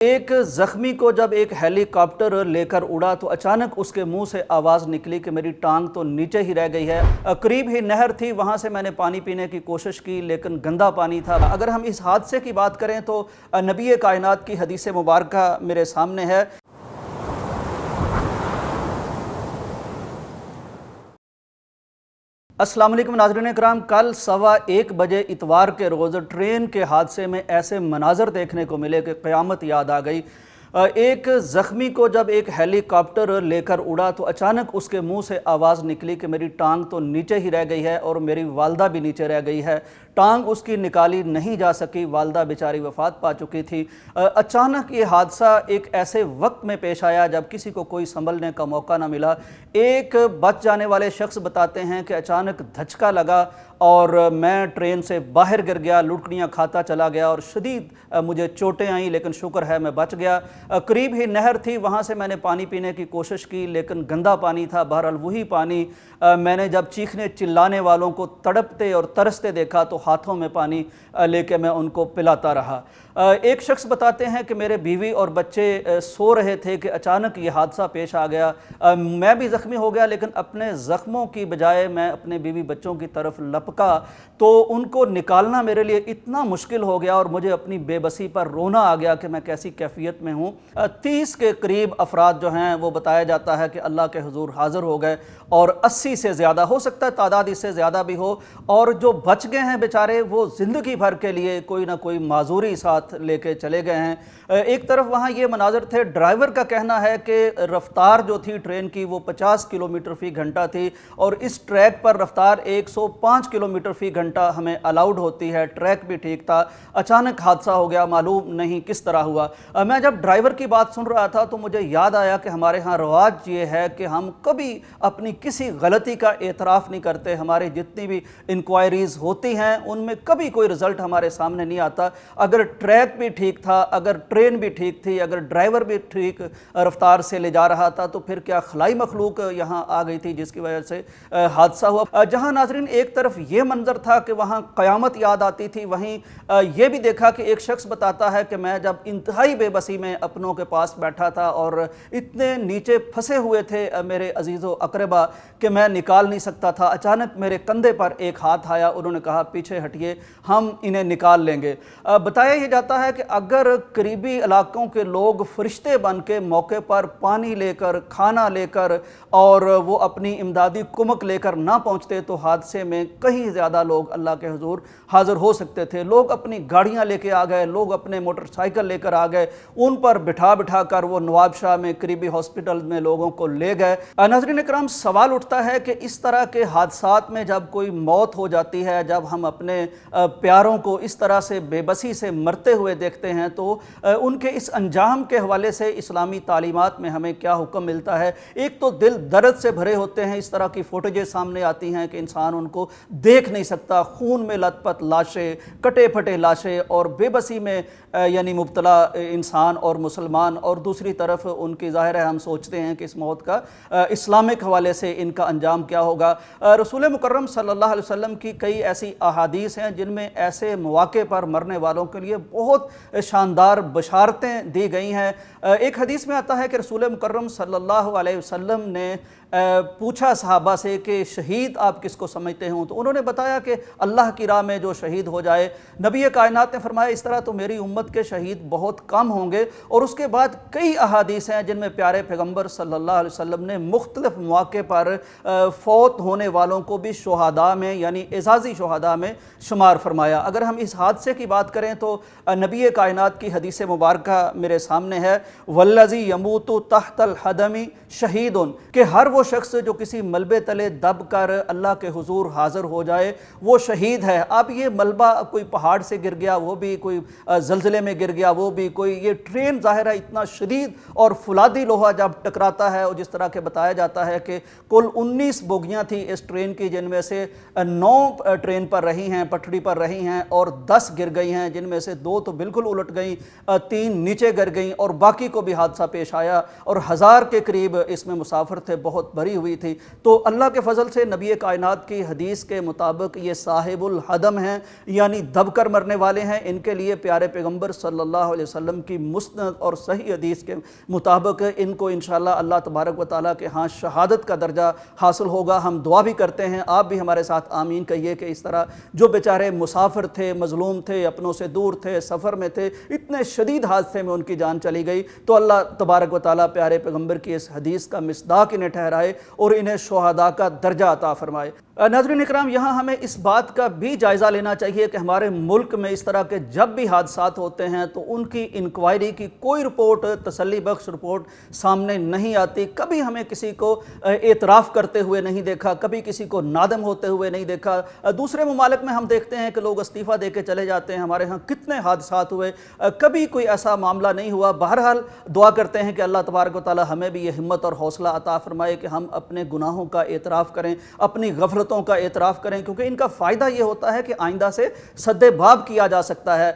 ایک زخمی کو جب ایک ہیلی کاپٹر لے کر اڑا تو اچانک اس کے منہ سے آواز نکلی کہ میری ٹانگ تو نیچے ہی رہ گئی ہے۔ قریب ہی نہر تھی، وہاں سے میں نے پانی پینے کی کوشش کی لیکن گندا پانی تھا۔ اگر ہم اس حادثے کی بات کریں تو نبی کائنات کی حدیث مبارکہ میرے سامنے ہے۔ السلام علیکم ناظرین اکرام، کل 1:15 بجے اتوار کے روز ٹرین کے حادثے میں ایسے مناظر دیکھنے کو ملے کہ قیامت یاد آ گئی۔ ایک زخمی کو جب ایک ہیلی کاپٹر لے کر اڑا تو اچانک اس کے منہ سے آواز نکلی کہ میری ٹانگ تو نیچے ہی رہ گئی ہے اور میری والدہ بھی نیچے رہ گئی ہے۔ ٹانگ اس کی نکالی نہیں جا سکی، والدہ بیچاری وفات پا چکی تھی۔ اچانک یہ حادثہ ایک ایسے وقت میں پیش آیا جب کسی کو کوئی سنبھلنے کا موقع نہ ملا۔ ایک بچ جانے والے شخص بتاتے ہیں کہ اچانک دھچکا لگا اور میں ٹرین سے باہر گر گیا، لڑکیاں کھاتا چلا گیا اور شدید مجھے چوٹیں آئیں، لیکن شکر ہے میں بچ گیا۔ قریب ہی نہر تھی، وہاں سے میں نے پانی پینے کی کوشش کی لیکن گندا پانی تھا۔ بہرحال وہی پانی میں نے جب چیخنے چلانے والوں کو تڑپتے اور ترستے دیکھا تو ہاتھوں میں پانی لے کے میں ان کو پلاتا رہا۔ ایک شخص بتاتے ہیں کہ میرے بیوی اور بچے سو رہے تھے کہ اچانک یہ حادثہ پیش آ گیا۔ میں بھی زخمی ہو گیا لیکن اپنے زخموں کی بجائے میں اپنے بیوی بچوں کی طرف لپکا تو ان کو نکالنا میرے لیے اتنا مشکل ہو گیا اور مجھے اپنی بے بسی پر رونا آ گیا کہ میں کیسی کیفیت میں ہوں۔ 30 کے قریب افراد جو ہیں وہ بتایا جاتا ہے کہ اللہ کے حضور حاضر ہو گئے اور 80 سے زیادہ، ہو سکتا ہے تعداد اس سے زیادہ بھی ہو، اور جو بچ گئے ہیں بیچارے وہ زندگی بھر کے لیے کوئی نہ کوئی معذوری ساتھ لے کے چلے گئے ہیں۔ ایک طرف وہاں یہ مناظر تھے، ڈرائیور کا کہنا ہے کہ رفتار جو تھی ٹرین کی وہ 50 کلومیٹر فی گھنٹہ تھی اور اس ٹریک پر رفتار 105 کلومیٹر فی گھنٹہ ہمیں الاؤڈ ہوتی ہے۔ ٹریک بھی ٹھیک تھا، اچانک حادثہ ہو گیا، معلوم نہیں کس طرح ہوا۔ میں جب ڈرائیور کی بات سن رہا تھا تو مجھے یاد آیا کہ ہمارے ہاں رواج یہ ہے کہ ہم کبھی اپنی کسی غلطی کا اعتراف نہیں کرتے۔ ہماری جتنی بھی انکوائریز ہوتی ہیں ان میں کبھی کوئی رزلٹ ہمارے سامنے نہیں آتا۔ اگر ٹریک بھی ٹھیک تھا، اگر ٹرین بھی ٹھیک تھی، اگر ڈرائیور بھی ٹھیک رفتار سے لے جا رہا تھا تو پھر کیا خلائی مخلوق یہاں آ گئی تھی جس کی وجہ سے حادثہ ہوا۔ جہاں ناظرین ایک طرف یہ منظر تھا کہ وہاں قیامت یاد آتی تھی، وہیں یہ بھی دیکھا کہ ایک شخص بتاتا ہے کہ میں جب انتہائی بے بسی میں اپنوں کے پاس بیٹھا تھا اور اتنے نیچے پھنسے ہوئے تھے میرے عزیز و اقربا کہ میں نکال نہیں سکتا تھا، اچانک میرے کندھے پر ایک ہاتھ آیا، انہوں نے کہا پیچھے ہٹیے، ہم انہیں نکال لیں گے۔ بتایا یہ جاتا ہے کہ اگر قریبی علاقوں کے لوگ فرشتے بن کے موقع پر پانی لے کر، کھانا لے کر اور وہ اپنی امدادی کمک لے کر نہ پہنچتے تو حادثے میں کہیں زیادہ لوگ اللہ کے حضور حاضر ہو سکتے تھے۔ لوگ اپنی گاڑیاں لے کے آ گئے، لوگ اپنے موٹر سائیکل لے کر آ گئے، ان پر بٹھا بٹھا کر وہ نواب شاہ میں قریبی ہاسپٹل میں لوگوں کو لے گئے۔ ناظرین اکرام، سوال اٹھتا ہے کہ اس طرح کے حادثات میں جب کوئی موت ہو جاتی ہے، جب ہم اپنے پیاروں کو اس طرح سے بے بسی سے مرتے ہوئے دیکھتے ہیں تو ان کے اس انجام کے حوالے سے اسلامی تعلیمات میں ہمیں کیا حکم ملتا ہے؟ ایک تو دل درد سے بھرے ہوتے ہیں، اس طرح کی فوٹیجز سامنے آتی ہیں کہ انسان ان کو دیکھ نہیں سکتا، خون میں لت پت لاشیں، کٹے پھٹے لاشیں اور بے بسی میں یعنی مبتلا انسان اور مسلمان، اور دوسری طرف ان کی ظاہر ہے ہم سوچتے ہیں کہ اس موت کا اسلامک حوالے سے ان کا انجام کیا ہوگا۔ رسول مکرم صلی اللہ علیہ وسلم کی کئی ایسی احادیث ہیں جن میں ایسے مواقع پر مرنے والوں کے لیے بہت شاندار بشارتیں دی گئی ہیں۔ ایک حدیث میں آتا ہے کہ رسول مکرم صلی اللہ علیہ وسلم نے پوچھا صحابہ سے کہ شہید آپ کس کو سمجھتے ہوں، تو انہوں نے بتایا کہ اللہ کی راہ میں جو شہید ہو جائے۔ نبی کائنات نے فرمایا اس طرح تو میری امت کے شہید بہت کم ہوں گے، اور اس کے بعد کئی احادیث ہیں جن میں پیارے پیغمبر صلی اللہ علیہ وسلم نے مختلف مواقع پر فوت ہونے والوں کو بھی شہداء میں یعنی اعزازی شہداء میں شمار فرمایا۔ اگر ہم اس حادثے کی بات کریں تو نبی کائنات کی حدیث مبارکہ میرے سامنے ہے، والذی یموت تحت الحدم شہید، کہ ہر وہ شخص جو کسی ملبے تلے دب کر اللہ کے حضور حاضر ہو جائے وہ شہید ہے۔ اب یہ ملبہ کوئی پہاڑ سے گر گیا، وہ بھی کوئی زلزلے میں گر گیا، وہ بھی کوئی یہ ٹرین ظاہر ہے اتنا شدید اور فولادی لوہا جب ٹکراتا ہے، اور جس طرح کہ بتایا جاتا ہے کہ کل 19 بوگیاں تھیں اس ٹرین کی، جن میں سے 9 ٹرین پر رہی ہیں، پٹڑی پر رہی ہیں، اور 10 گر گئی ہیں، جن میں سے 2 تو بالکل الٹ گئیں، 3 نیچے گر گئیں اور باقی کو بھی حادثہ پیش آیا اور 1000 کے قریب اس میں مسافر تھے، بہت بھری ہوئی تھی۔ تو اللہ کے فضل سے نبی کائنات کی حدیث کے مطابق یہ صاحب الحدم ہیں، یعنی دب کر مرنے والے ہیں۔ ان کے لیے پیارے پیغمبر صلی اللہ علیہ وسلم کی مسند اور صحیح حدیث کے مطابق ان کو انشاءاللہ اللہ تبارک و تعالیٰ کے ہاں شہادت کا درجہ حاصل ہوگا۔ ہم دعا بھی کرتے ہیں، آپ بھی ہمارے ساتھ آمین کہیے کہ اس طرح جو بیچارے مسافر تھے، مظلوم تھے، اپنوں سے دور تھے، سفر میں تھے، اتنے شدید حادثے میں ان کی جان چلی گئی، تو اللہ تبارک و تعالیٰ پیارے پیغمبر کی اس حدیث کا مصداق انہیں ٹھہرائے اور انہیں شہداء کا درجہ عطا فرمائے۔ ناظرین اکرام، یہاں ہمیں اس بات کا بھی جائزہ لینا چاہیے کہ ہمارے ملک میں اس طرح کے جب بھی حادثات ہوتے ہیں تو ان کی انکوائری کی کوئی رپورٹ، تسلی بخش رپورٹ سامنے نہیں آتی۔ کبھی ہمیں کسی کو اعتراف کرتے ہوئے نہیں دیکھا، کبھی کسی کو نادم ہوتے ہوئے نہیں دیکھا۔ دوسرے ممالک میں ہم دیکھتے ہیں کہ لوگ استعفیٰ دے کے چلے جاتے ہیں، ہمارے ہاں کتنے حادثات ہوئے، کبھی کوئی ایسا معاملہ نہیں ہوا۔ بہرحال دعا کرتے ہیں کہ اللہ تبارک و تعالی ہمیں بھی یہ ہمت اور حوصلہ عطا فرمائے کہ ہم اپنے گناہوں کا اعتراف کریں، اپنی غفلتوں کا اعتراف کریں، کیونکہ ان کا فائدہ یہ ہوتا ہے کہ آئندہ سے سد باب کیا جا سکتا ہے۔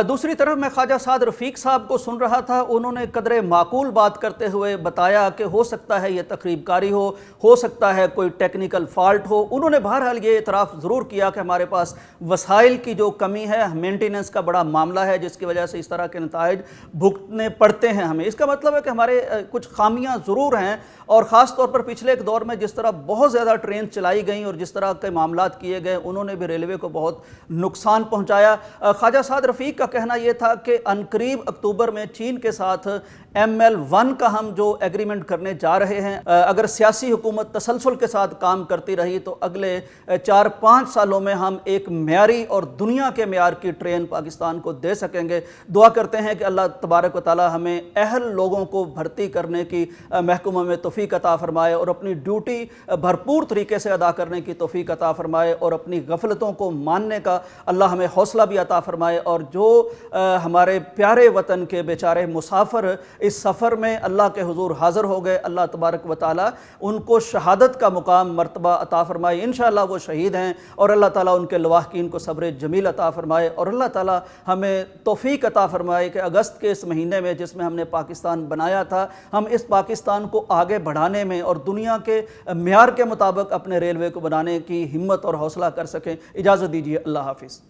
دوسری طرف میں خواجہ سعد رفیق صاحب کو سن رہا تھا، انہوں نے قدر معقول بات کرتے ہوئے بتایا کہ ہو سکتا ہے یہ تقریب کاری ہو سکتا ہے کوئی ٹیکنیکل فالٹ ہو۔ انہوں نے بہرحال یہ اعتراف ضرور کیا کہ ہمارے پاس وسائل کی جو کمی ہے، مینٹیننس کا بڑا معاملہ ہے، جس کی وجہ سے اس طرح کے نتائج بھگتنے پڑتے ہیں ہمیں۔ اس کا مطلب ہے کہ ہمارے کچھ خامیاں ضرور ہیں، اور خاص طور پر پچھلے ایک دور میں جس طرح بہت زیادہ ٹرین چلائی گئیں اور جس طرح کے معاملات کیے گئے، انہوں نے بھی ریلوے کو بہت نقصان پہنچایا۔ خواجہ سعد رفیق کا کہنا یہ تھا کہ عنقریب اکتوبر میں چین کے ساتھ ML1 کا ہم جو ایگریمنٹ کرنے جا رہے ہیں، اگر سیاسی حکومت تسلسل کے ساتھ کام کرتی رہی تو اگلے 4-5 سالوں میں ہم ایک معیاری اور دنیا کے معیار کی ٹرین پاکستان کو دے سکیں گے۔ دعا کرتے ہیں کہ اللہ تبارک و تعالی ہمیں اہل لوگوں کو بھرتی کرنے کی محکمہ میں توفیق عطا فرمائے اور اپنی ڈیوٹی بھرپور طریقے سے ادا کرنے کی توفیق عطا فرمائے، اور اپنی غفلتوں کو ماننے کا اللہ ہمیں حوصلہ بھی عطا فرمائے، اور جو ہمارے پیارے وطن کے بیچارے مسافر اس سفر میں اللہ کے حضور حاضر ہو گئے، اللہ تبارک و تعالی ان کو شہادت کا مقام مرتبہ عطا فرمائے۔ انشاءاللہ وہ شہید ہیں، اور اللہ تعالیٰ ان کے لواحقین کو صبر جمیل عطا فرمائے، اور اللہ تعالیٰ ہمیں توفیق عطا فرمائے کہ اگست کے اس مہینے میں جس میں ہم نے پاکستان بنایا تھا، ہم اس پاکستان کو آگے بڑھانے میں اور دنیا کے معیار کے مطابق اپنے ریلوے کو بنانے کی ہمت اور حوصلہ کر سکیں۔ اجازت دیجیے، اللہ حافظ۔